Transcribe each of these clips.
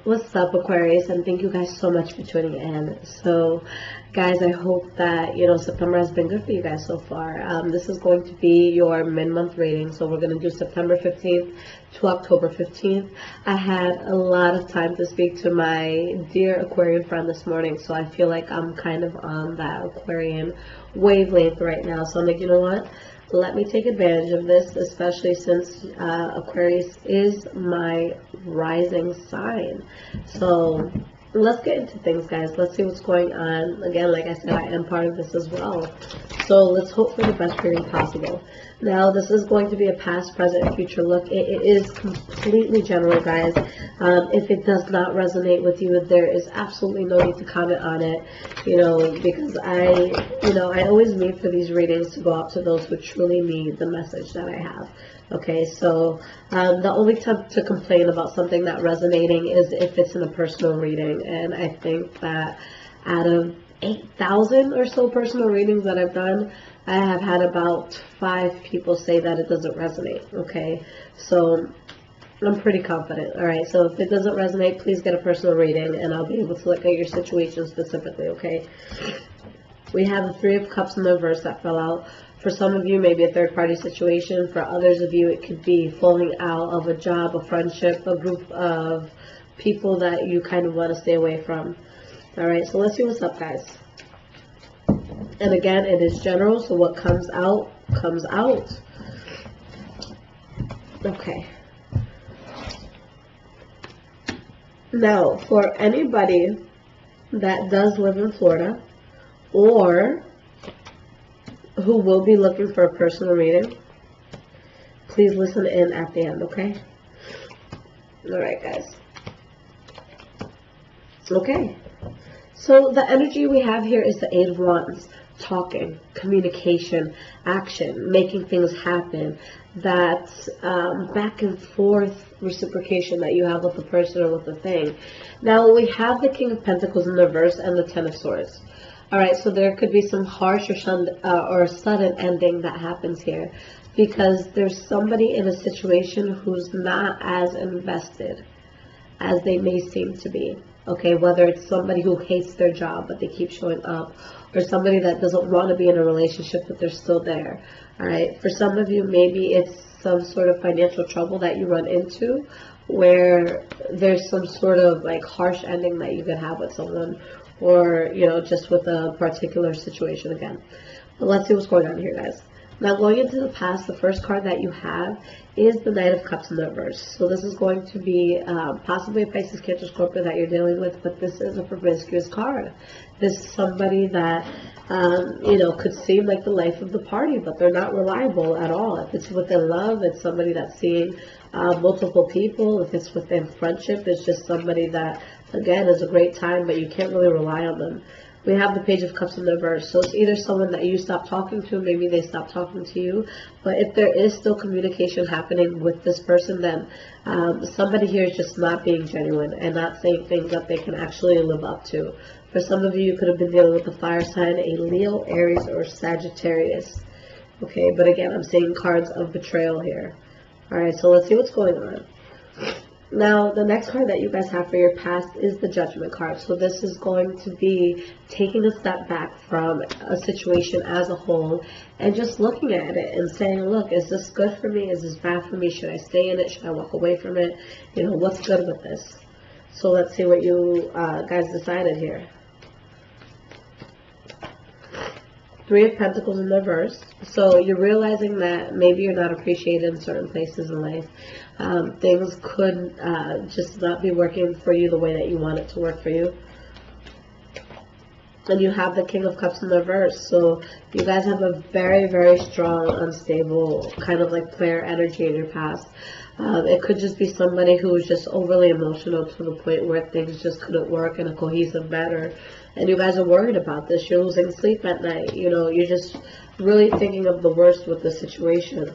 What's up, Aquarius? And thank you guys so much for tuning in. So, guys, I hope that, September has been good for you guys so far. This is going to be your mid-month reading. So we're going to do September 15th to October 15th. I had a lot of time to speak to my dear Aquarian friend this morning. So I feel like I'm kind of on that Aquarian wavelength right now. So I'm like, you know what? Let me take advantage of this, especially since Aquarius is my rising sign. So let's get into things, guys. Let's see what's going on. Again, like I said, I am part of this as well. So let's hope for the best reading possible. Now, this is going to be a past, present, and future look. It is completely general, guys. If it does not resonate with you, there is absolutely no need to comment on it, because I always need for these readings to go out to those who truly need the message that I have. Okay, so the only time to complain about something not resonating is if it's in a personal reading. And I think that out of 8,000 or so personal readings that I've done, I have had about 5 people say that it doesn't resonate. Okay, so I'm pretty confident. All right, so if it doesn't resonate, please get a personal reading and I'll be able to look at your situation specifically. Okay, we have the 3 of Cups in the reverse that fell out. For some of you, maybe a third-party situation. For others of you, it could be falling out of a job, a friendship, a group of people that you kind of want to stay away from. All right, so let's see what's up, guys. And again, it is general, so what comes out, comes out. Okay. Now, for anybody that does live in Florida or who will be looking for a personal reading, please listen in at the end, okay? All right, guys. Okay. So the energy we have here is the 8 of Wands. Talking, communication, action, making things happen. That back and forth reciprocation that you have with the person or with the thing. Now we have the King of Pentacles in the reverse and the 10 of Swords. Alright, so there could be some harsh or sudden ending that happens here. Because there's somebody in a situation who's not as invested as they may seem to be. Okay, whether it's somebody who hates their job but they keep showing up, or somebody that doesn't want to be in a relationship but they're still there. All right, for some of you, maybe it's some sort of financial trouble that you run into where there's some sort of like harsh ending that you could have with someone, or just with a particular situation again. But let's see what's going on here, guys. Now, going into the past, the first card that you have is the Knight of Cups in the reverse. So this is going to be possibly a Pisces, Cancer, Scorpio that you're dealing with, but this is a promiscuous card. This is somebody that, could seem like the life of the party, but they're not reliable at all. If it's within love, it's somebody that's seeing multiple people. If it's within friendship, it's just somebody that, again, is a great time, but you can't really rely on them. We have the Page of Cups in the reverse. So it's either someone that you stop talking to, maybe they stop talking to you. But if there is still communication happening with this person, then somebody here is just not being genuine and not saying things that they can actually live up to. For some of you, you could have been dealing with a fire sign, a Leo, Aries, or Sagittarius. Okay, but again, I'm seeing cards of betrayal here. Alright, so let's see what's going on. Now, the next card that you guys have for your past is the Judgment card. So this is going to be taking a step back from a situation as a whole and just looking at it and saying, look, is this good for me? Is this bad for me? Should I stay in it? Should I walk away from it? What's good with this? So let's see what you guys decided here. 3 of Pentacles in the reverse. So you're realizing that maybe you're not appreciated in certain places in life. Things could just not be working for you the way that you want it to work for you. And you have the King of Cups in the reverse. So you guys have a very, very strong, unstable kind of like player energy in your past. It could just be somebody who was just overly emotional to the point where things just couldn't work in a cohesive manner. And you guys are worried about this. You're losing sleep at night. You're just really thinking of the worst with the situation.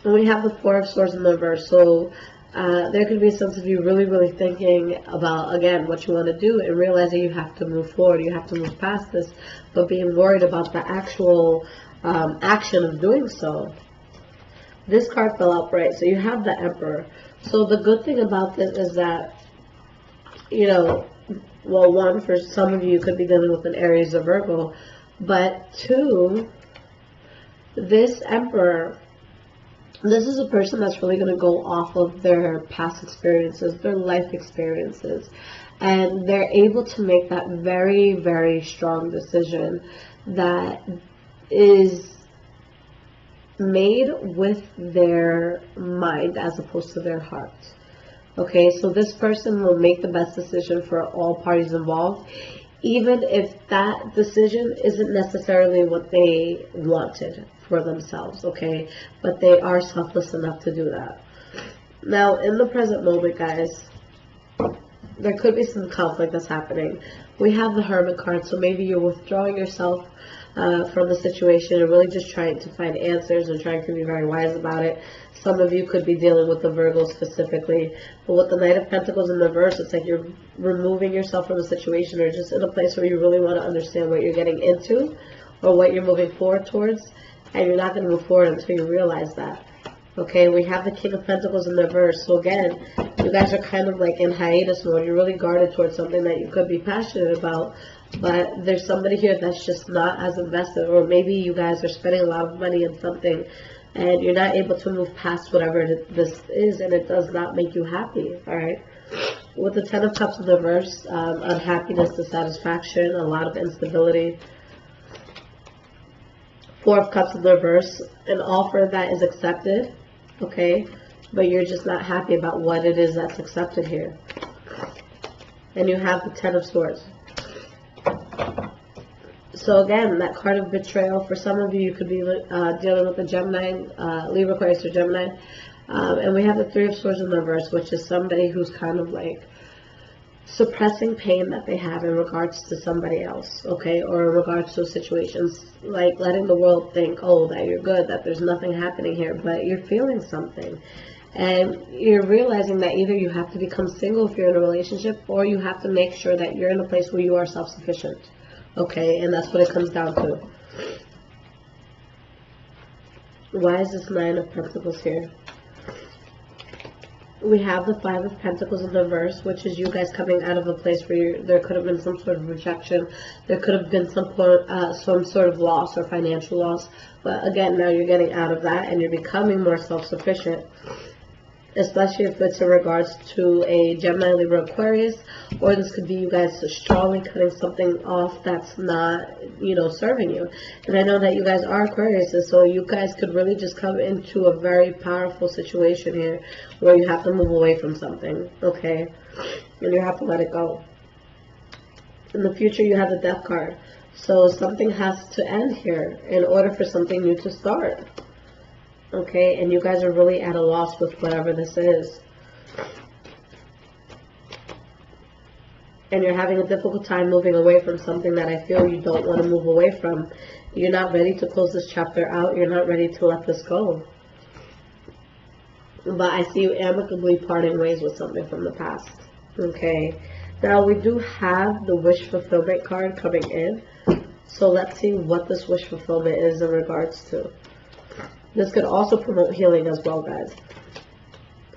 And we have the 4 of Swords in the reverse. So there could be a sense of you really, really thinking about, again, what you want to do and realizing you have to move forward. You have to move past this, but being worried about the actual action of doing so. this card fell out right. So you have the Emperor. So the good thing about this is that, you know, well, one, for some of you could be dealing with an Aries or Virgo, but two, this Emperor, this is a person that's really going to go off of their past experiences, their life experiences, and they're able to make that very, very strong decision that is made with their mind as opposed to their heart. Okay, so this person will make the best decision for all parties involved, even if that decision isn't necessarily what they wanted for themselves, okay? But they are selfless enough to do that. Now, in the present moment, guys, there could be some conflict that's happening. We have the Hermit card, so maybe you're withdrawing yourself from the situation and really just trying to find answers and trying to be very wise about it. Some of you could be dealing with the Virgo specifically, but with the Knight of Pentacles in the reverse, it's like you're removing yourself from the situation, or just in a place where you really want to understand what you're getting into or what you're moving forward towards, and you're not going to move forward until you realize that. Okay, we have the King of Pentacles in the reverse, so again, you guys are kind of like in hiatus mode. You're really guarded towards something that you could be passionate about, but there's somebody here that's just not as invested, or maybe you guys are spending a lot of money in something and you're not able to move past whatever this is, and it does not make you happy. All right, with the Ten of Cups in the reverse, unhappiness, dissatisfaction, a lot of instability. Four of Cups in the reverse, an offer that is accepted, okay, but you're just not happy about what it is that's accepted here. And you have the Ten of Swords. So again, that card of betrayal, for some of you, you could be dealing with a Gemini, Libra, Aquarius, or Gemini. And we have the Three of Swords in the reverse, which is somebody who's kind of like suppressing pain that they have in regards to somebody else, okay, or in regards to situations, like letting the world think, oh, that you're good, that there's nothing happening here, but you're feeling something. And you're realizing that either you have to become single if you're in a relationship, or you have to make sure that you're in a place where you are self-sufficient. Okay, and that's what it comes down to. Why is this Nine of Pentacles here? We have the Five of Pentacles in the reverse, which is you guys coming out of a place where there could have been some sort of rejection. There could have been some sort of loss or financial loss. But again, now you're getting out of that and you're becoming more self-sufficient. Especially if it's in regards to a Gemini, Libra, Aquarius, or this could be you guys strongly cutting something off that's not, you know, serving you. And I know that you guys are Aquarius, so you guys could really just come into a very powerful situation here where you have to move away from something, okay? And you have to let it go. In the future, you have the Death card. So something has to end here in order for something new to start. Okay, and you guys are really at a loss with whatever this is. And you're having a difficult time moving away from something that I feel you don't want to move away from. You're not ready to close this chapter out. You're not ready to let this go. But I see you amicably parting ways with something from the past. Okay, now we do have the Wish Fulfillment card coming in. So let's see what this wish fulfillment is in regards to. This could also promote healing as well, guys.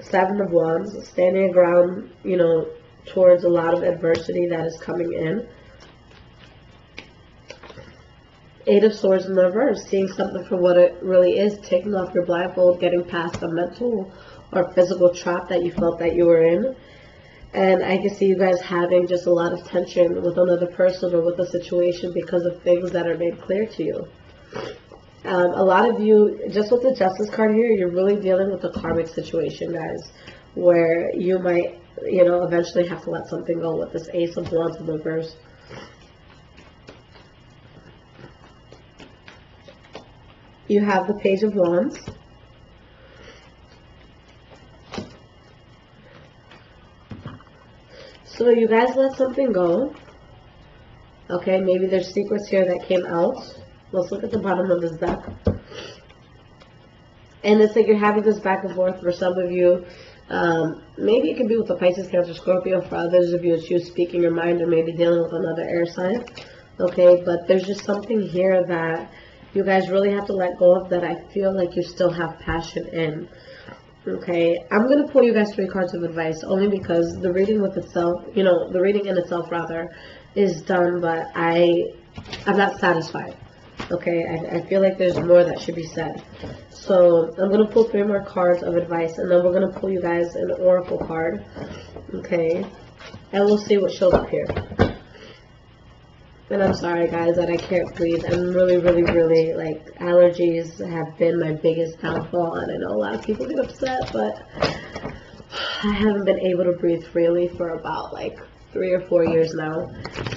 Seven of Wands, standing your ground, you know, towards a lot of adversity that is coming in. Eight of Swords in the reverse, seeing something for what it really is, taking off your blindfold, getting past a mental or physical trap that you felt that you were in. And I can see you guys having just a lot of tension with another person or with a situation because of things that are made clear to you. A lot of you, just with the Justice card here, you're really dealing with a karmic situation, guys, where you might, you know, eventually have to let something go with this Ace of Wands in the reverse. You have the Page of Wands. So you guys let something go. Okay, maybe there's secrets here that came out. Let's look at the bottom of this deck. And it's like you're having this back and forth for some of you. Maybe it could be with the Pisces, Cancer, Scorpio. For others of you, it's you speaking your mind or maybe dealing with another air sign. Okay, but there's just something here that You guys really have to let go of that. I feel like you still have passion in. Okay, I'm going to pull you guys 3 cards of advice only because the reading with itself, you know, the reading in itself rather, is done, but I'm not satisfied. Okay, I feel like there's more that should be said. So I'm going to pull 3 more cards of advice, and then we're going to pull you guys an oracle card. Okay, and we'll see what shows up here. And I'm sorry guys that I can't breathe. I'm really, like, allergies have been my biggest downfall, and I know a lot of people get upset, but I haven't been able to breathe freely for about like 3 or 4 years now.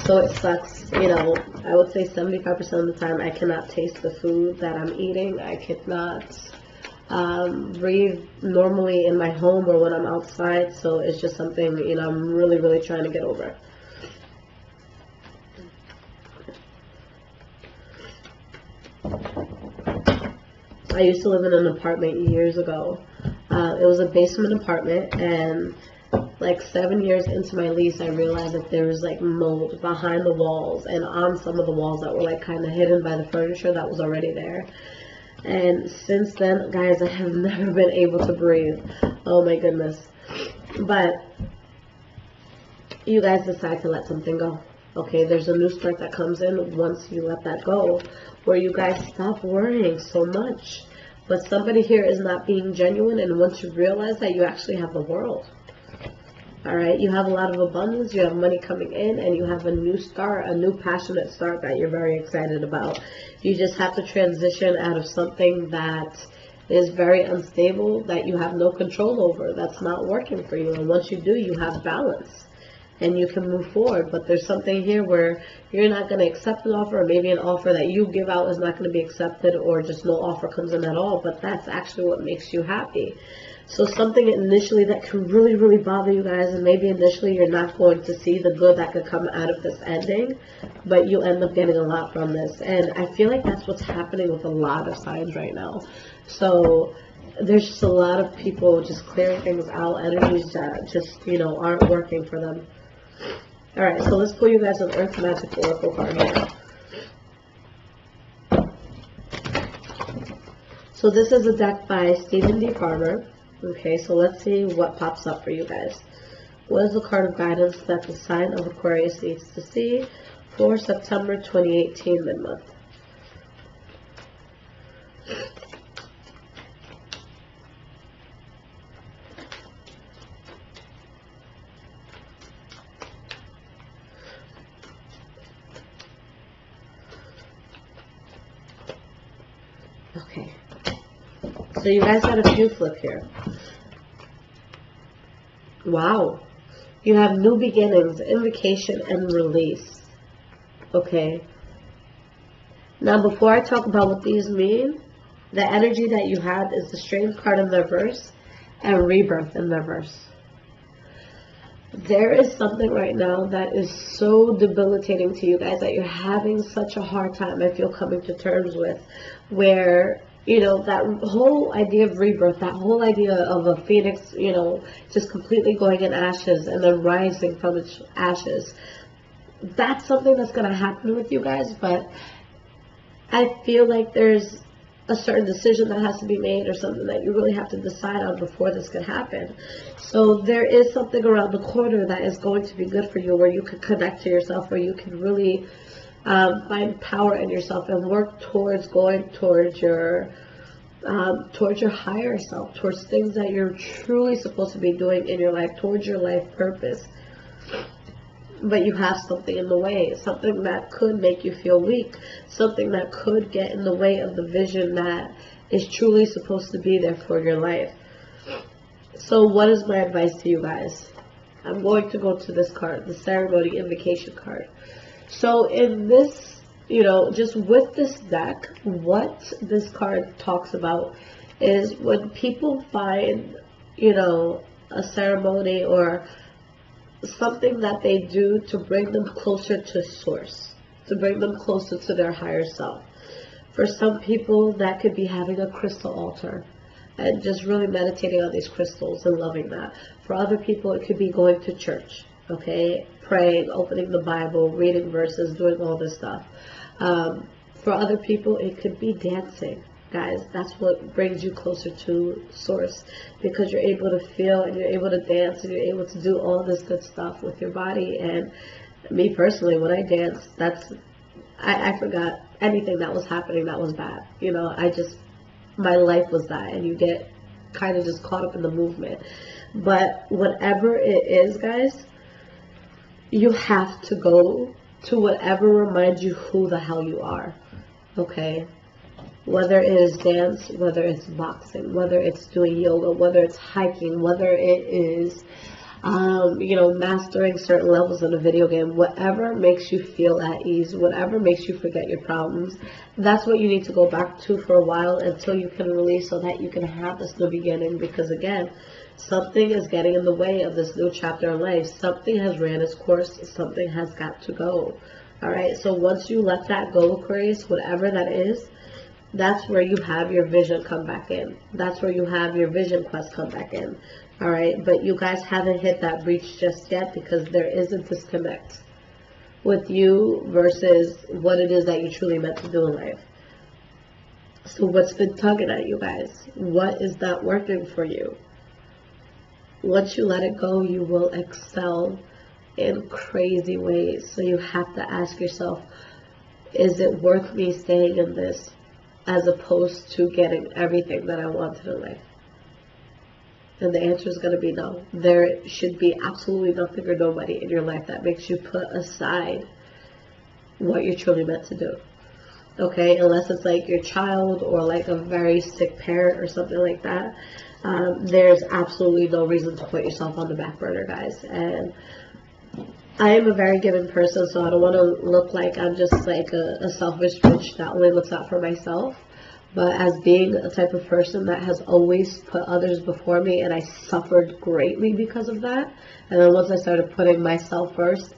So it sucks, you know. I would say 75% of the time I cannot taste the food that I'm eating. I cannot breathe normally in my home or when I'm outside. So it's just something, you know, I'm really trying to get over. I used to live in an apartment years ago. It was a basement apartment, and like 7 years into my lease, I realized that there was like mold behind the walls and on some of the walls that were like kind of hidden by the furniture that was already there. And since then, guys, I have never been able to breathe. Oh my goodness. But you guys decide to let something go. Okay, there's a new start that comes in once you let that go, where you guys stop worrying so much. But somebody here is not being genuine, and once you realize that, you actually have the world. Alright, you have a lot of abundance, you have money coming in, and you have a new start, a new passionate start that you're very excited about. You just have to transition out of something that is very unstable, that you have no control over, that's not working for you. And once you do, you have balance. And you can move forward. But there's something here where you're not going to accept an offer, or maybe an offer that you give out is not going to be accepted, or just no offer comes in at all, but that's actually what makes you happy. So something initially that can really bother you guys, and maybe initially you're not going to see the good that could come out of this ending, but you end up getting a lot from this. And I feel like that's what's happening with a lot of signs right now. So there's just a lot of people just clearing things out, energies that just, you know, aren't working for them. Alright, so let's pull you guys an Earth Magic Oracle card here. So this is a deck by Stephen D. Farmer. Okay, so let's see what pops up for you guys. What is the card of guidance that the sign of Aquarius needs to see for September 2018 mid-month? Okay, so you guys got a few flip here. Wow, you have new beginnings, invocation, and release. Okay, now before I talk about what these mean, the energy that you had is the Strength card in the reverse and Rebirth in the reverse. There is something right now that is so debilitating to you guys that you're having such a hard time, I feel, coming to terms with, where, you know, that whole idea of rebirth, that whole idea of a phoenix, you know, just completely going in ashes and then rising from its ashes, that's something that's going to happen with you guys. But I feel like there's a certain decision that has to be made, or something that you really have to decide on before this can happen. So there is something around the corner that is going to be good for you, where you can connect to yourself, where you can really find power in yourself and work towards going towards your higher self, towards things that you're truly supposed to be doing in your life, towards your life purpose. But you have something in the way, something that could make you feel weak, something that could get in the way of the vision that is truly supposed to be there for your life. So what is my advice to you guys? I'm going to go to this card, the Ceremony Invocation card. So in this, you know, just with this deck, what this card talks about is when people find, you know, a ceremony or something that they do to bring them closer to source, to bring them closer to their higher self. For some people, that could be having a crystal altar and just really meditating on these crystals and loving that. For other people, it could be going to church, okay, praying, opening the Bible, reading verses, doing all this stuff. For other people, it could be dancing. Guys, that's what brings you closer to source, because you're able to feel and you're able to dance and you're able to do all this good stuff with your body. And me personally, when I dance, I forgot anything that was happening that was bad. You know, my life was that, and you get kind of just caught up in the movement. But whatever it is, guys, you have to go to whatever reminds you who the hell you are. Okay? Whether it is dance, whether it's boxing, whether it's doing yoga, whether it's hiking, whether it is, you know, mastering certain levels in a video game, whatever makes you feel at ease, whatever makes you forget your problems, that's what you need to go back to for a while until you can release, so that you can have this new beginning. Because again, something is getting in the way of this new chapter in life. Something has ran its course. Something has got to go. All right. So once you let that go, Aquarius, whatever that is, that's where you have your vision come back in. That's where you have your vision quest come back in. All right. But you guys haven't hit that breach just yet, because there is a disconnect with you versus what it is that you truly meant to do in life. So what's been tugging at you guys? What is not working for you? Once you let it go, you will excel in crazy ways. So you have to ask yourself, is it worth me staying in this, as opposed to getting everything that I wanted in life? And the answer is going to be no. There should be absolutely nothing or nobody in your life that makes you put aside what you're truly meant to do. Okay, unless it's like your child or like a very sick parent or something like that. There's absolutely no reason to put yourself on the back burner, guys. And I am a very giving person, so I don't want to look like I'm just like a selfish bitch that only looks out for myself. But as being a type of person that has always put others before me, and I suffered greatly because of that. And then once I started putting myself first,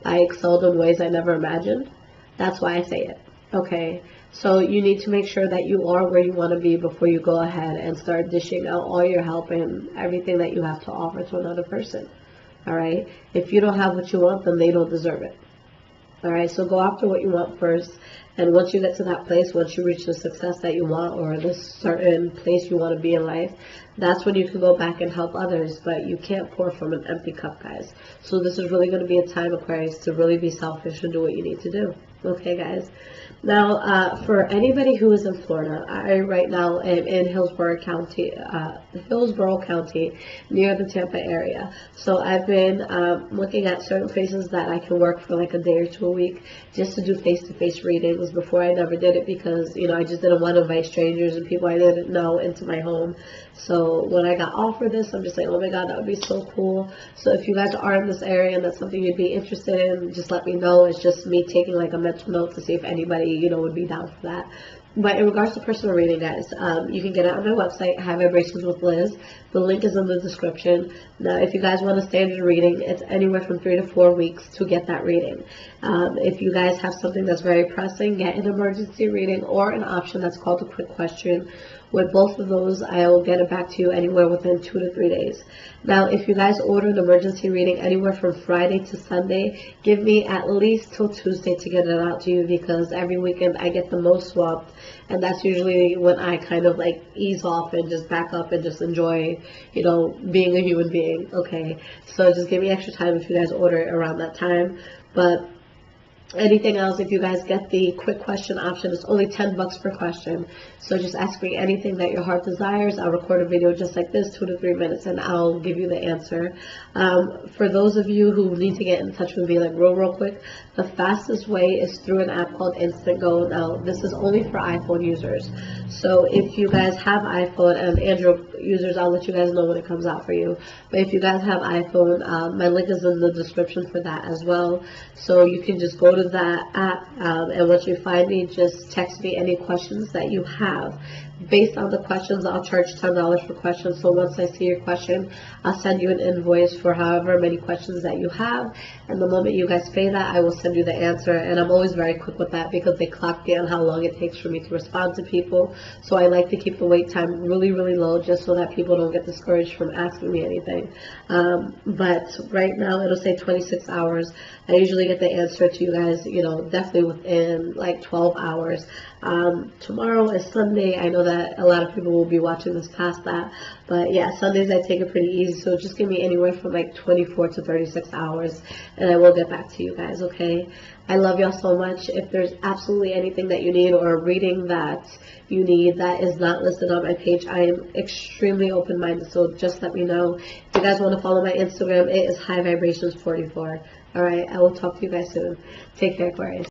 I excelled in ways I never imagined. That's why I say it. Okay, so you need to make sure that you are where you want to be before you go ahead and start dishing out all your help and everything that you have to offer to another person. All right, if you don't have what you want, then they don't deserve it. All right, so go after what you want first. And once you get to that place, once you reach the success that you want, or this certain place you want to be in life, that's when you can go back and help others. But you can't pour from an empty cup, guys. So this is really going to be a time, Aquarius, to really be selfish and do what you need to do. Okay, guys. Now, for anybody who is in Florida, I right now am in Hillsborough County, near the Tampa area. So I've been looking at certain places that I can work for like a day or two a week, just to do face-to-face readings. Before, I never did it because, you know, I just didn't want to invite strangers and people I didn't know into my home. So when I got offered this, I'm just like, oh my God, that would be so cool. So if you guys are in this area and that's something you'd be interested in, just let me know. It's just me taking like a mental note to see if anybody, you know, would be down for that. But in regards to personal reading, guys, you can get it on my website, High Vibrations with Liz. The link is in the description. Now, if you guys want a standard reading, it's anywhere from 3 to 4 weeks to get that reading. If you guys have something that's very pressing, get an emergency reading or an option that's called a quick question. With both of those, I'll get it back to you anywhere within 2 to 3 days. Now, if you guys order an emergency reading anywhere from Friday to Sunday, give me at least till Tuesday to get it out to you, because every weekend I get the most swamped, and that's usually when I kind of like ease off and just back up and just enjoy, you know, being a human being. Okay, so just give me extra time if you guys order it around that time. But anything else, if you guys get the quick question option, it's only $10 per question. So just ask me anything that your heart desires. I'll record a video just like this, 2 to 3 minutes, and I'll give you the answer. For those of you who need to get in touch with me like real quick, the fastest way is through an app called Instant Go. Now, this is only for iPhone users. So if you guys have iPhone, and Android users, I'll let you guys know when it comes out for you. But if you guys have iPhone, my link is in the description for that as well. So you can just go to that app, and once you find me, just text me any questions that you have. Based on the questions, I'll charge $10 for questions. So once I see your question, I'll send you an invoice for however many questions that you have. And the moment you guys pay that, I will send you the answer. And I'm always very quick with that because they clock me on how long it takes for me to respond to people. So I like to keep the wait time really, really low just so that people don't get discouraged from asking me anything. But right now it'll say 26 hours. I usually get the answer to you guys, you know, definitely within like 12 hours. Tomorrow is Sunday. I know that a lot of people will be watching this past that, but yeah, Sundays I take it pretty easy, so just give me anywhere from like 24 to 36 hours and I will get back to you guys. Okay, I love y'all so much. If there's absolutely anything that you need or a reading that you need that is not listed on my page, I am extremely open-minded, so just let me know. If you guys want to follow my Instagram, it is High Vibrations 44. All right, I will talk to you guys soon. Take care, Aquarius.